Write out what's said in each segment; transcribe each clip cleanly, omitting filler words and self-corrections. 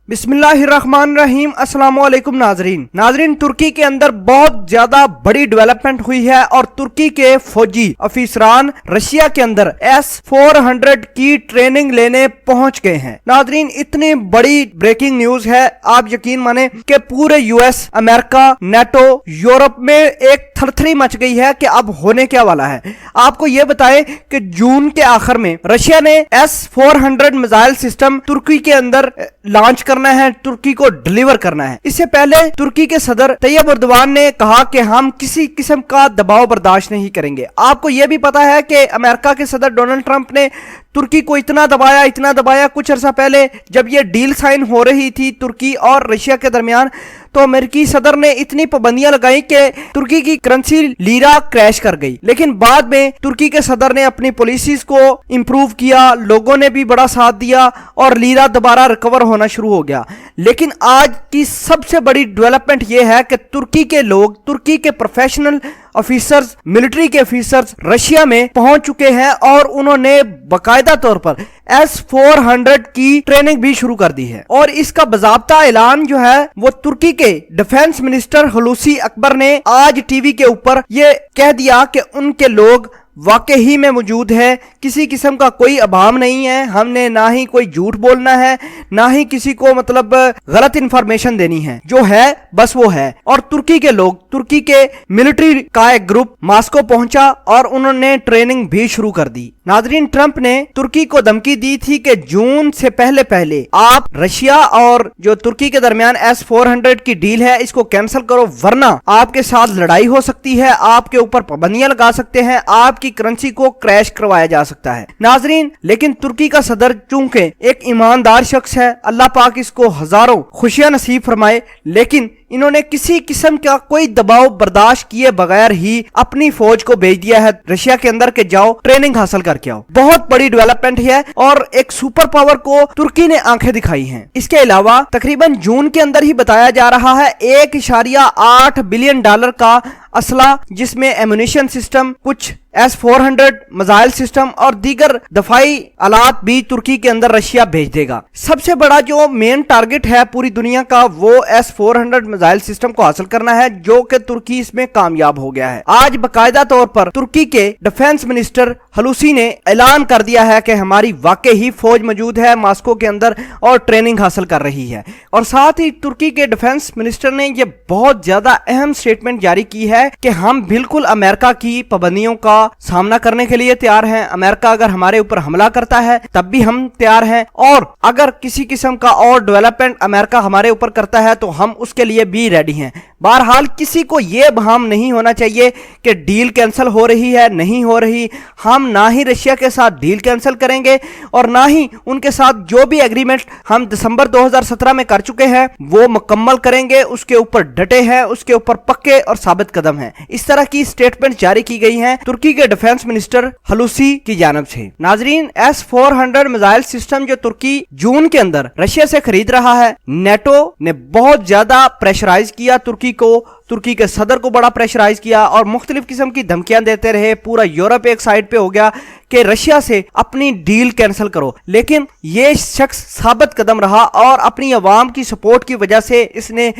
बिस्मिल्लाहिर्रहमानिर्रहीम। अस्सलाम वालेकुम नाजरीन, तुर्की के अंदर बहुत ज्यादा बड़ी डेवलपमेंट हुई है और तुर्की के फौजी अफसरान रशिया के अंदर S-400 की ट्रेनिंग लेने पहुंच गए हैं। नाजरीन, इतनी बड़ी ब्रेकिंग न्यूज है, आप यकीन माने कि पूरे US, अमेरिका, नेटो, यूरोप में एक थरथरी मच गई है कि अब होने क्या वाला है। आपको ये बताएं कि जून के आखिर में रशिया ने S-400 मिसाइल सिस्टम तुर्की के अंदर लॉन्च करना है, तुर्की को डिलीवर करना है। इससे पहले तुर्की के सदर तैयब एर्दोगान ने कहा कि हम किसी किस्म का दबाव बर्दाश्त नहीं करेंगे। आपको यह भी पता है कि अमेरिका के सदर डोनाल्ड ट्रंप ने तुर्की को इतना दबाया कुछ अर्सा पहले जब यह डील साइन हो रही थी तुर्की और रशिया के दरमियान, तो अमेरिकी सदर ने इतनी पाबंदियां लगाई कि तुर्की की करेंसी लीरा क्रैश कर गई। लेकिन बाद में तुर्की के सदर ने अपनी पॉलिसीज को इंप्रूव किया, लोगों ने भी बड़ा साथ दिया और लीरा दोबारा रिकवर होना शुरू हो गया। लेकिन आज की सबसे बड़ी डेवलपमेंट यह है कि तुर्की के लोग, तुर्की के प्रोफेशनल ऑफिसर्स, मिलिट्री के ऑफिसर्स रशिया में पहुंच चुके हैं और उन्होंने बाकायदा तौर पर S-400 की ट्रेनिंग भी शुरू कर दी है। और इसका बाज़ाब्ता ऐलान जो है वो तुर्की के डिफेंस मिनिस्टर हुलूसी अकबर ने आज टीवी के ऊपर ये कह दिया कि उनके लोग वाकई ही में मौजूद है, किसी किस्म का कोई अभाव नहीं है, हमने ना ही कोई झूठ बोलना है, ना ही किसी को मतलब गलत इंफॉर्मेशन देनी है, जो है बस वो है। और तुर्की के लोग, तुर्की के मिलिट्री का एक ग्रुप मॉस्को पहुंचा और उन्होंने ट्रेनिंग भी शुरू कर दी। नाजरीन, ट्रंप ने तुर्की को धमकी दी थी कि जून से पहले आप रशिया और जो तुर्की के दरमियान S-400 की डील है इसको कैंसिल करो, वरना आपके साथ लड़ाई हो सकती है, आपके ऊपर पाबंदियां लगा सकते हैं, आपकी करेंसी को क्रैश करवाया जा सकता है। नाजरीन, लेकिन तुर्की का सदर चूंकि एक ईमानदार शख्स है, अल्लाह पाक इसको हजारों खुशियां नसीब फरमाए, लेकिन इन्होंने किसी किस्म का कोई दबाव बर्दाश्त किए बगैर ही अपनी फौज को भेज दिया है रशिया के अंदर के जाओ ट्रेनिंग हासिल करके आओ। बहुत बड़ी डेवलपमेंट है और एक सुपर पावर को तुर्की ने आंखें दिखाई हैं। इसके अलावा तकरीबन जून के अंदर ही बताया जा रहा है $1.8 बिलियन का असला, जिसमें एम्युनिशन सिस्टम, कुछ S-400 मिसाइल सिस्टम और दीगर दफाई आलात भी तुर्की के अंदर रशिया भेज देगा। सबसे बड़ा जो मेन टारगेट है पूरी दुनिया का वो S-400 मिसाइल सिस्टम को हासिल करना है, जो कि तुर्की इसमें कामयाब हो गया है। आज बाकायदा तौर पर तुर्की के डिफेंस मिनिस्टर हुलूसी ने ऐलान कर दिया है कि हमारी वाकई ही फौज मौजूद है मॉस्को के अंदर और ट्रेनिंग हासिल कर रही है। और साथ ही तुर्की के डिफेंस मिनिस्टर ने यह बहुत ज्यादा अहम स्टेटमेंट जारी की है कि हम बिल्कुल अमेरिका की पाबंदियों का सामना करने के लिए तैयार हैं। अमेरिका अगर हमारे ऊपर हमला करता है तब भी हम तैयार हैं, और अगर किसी किस्म का और डेवलपमेंट अमेरिका हमारे ऊपर करता है तो हम उसके लिए भी रेडी हैं। बहरहाल किसी को यह बहाम नहीं होना चाहिए कि डील कैंसिल हो रही है, नहीं हो रही। हम ना ही रशिया के साथ डील कैंसिल करेंगे और ना ही उनके साथ जो भी एग्रीमेंट हम दिसंबर 2017 में कर चुके हैं वो मुकम्मल करेंगे। उसके ऊपर डटे हैं, उसके ऊपर पक्के और साबित कदम हैं। इस तरह की स्टेटमेंट जारी की गई है तुर्की के डिफेंस मिनिस्टर हुलूसी की जानिब से। नाजरीन, S-400 मिसाइल सिस्टम जो तुर्की जून के अंदर रशिया से खरीद रहा है, नेटो ने बहुत ज्यादा प्रेशराइज किया तुर्की को, तुर्की के सदर को बड़ा प्रेशराइज किया और मुख्तलिफ किस्म की धमकियां देते रहे। पूरा यूरोप एक साइड पे हो गया कि रशिया से अपनी डील कैंसिल करो, लेकिन ये शख्स साबित कदम रहा और अपनी अवाम की सपोर्ट की वजह से इसने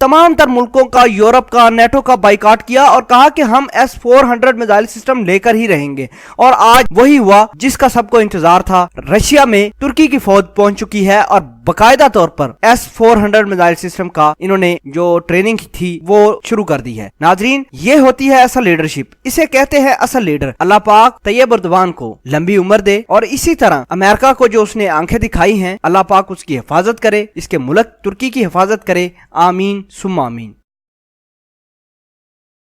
तमाम तर मुल्कों का, यूरोप का, नेटो का बाइकाट किया और कहा कि हम S-400 मिसाइल सिस्टम लेकर ही रहेंगे। और आज वही हुआ जिसका सबको इंतजार था। रशिया में तुर्की की फौज पहुंच चुकी है और बाकायदा तौर पर S-400 मिसाइल सिस्टम का इन्होंने जो ट्रेनिंग थी वो शुरू कर दी है। नाजरीन, ये होती है असल लीडरशिप, इसे कहते हैं असल लीडर। अल्लाह पाक तैयब एर्दोगान को लंबी उम्र दे और इसी तरह अमेरिका को जो उसने आंखें दिखाई हैं, अल्लाह पाक उसकी हिफाजत करे, इसके मुल्क तुर्की की हिफाजत करे। आमीन सुम्मा आमीन।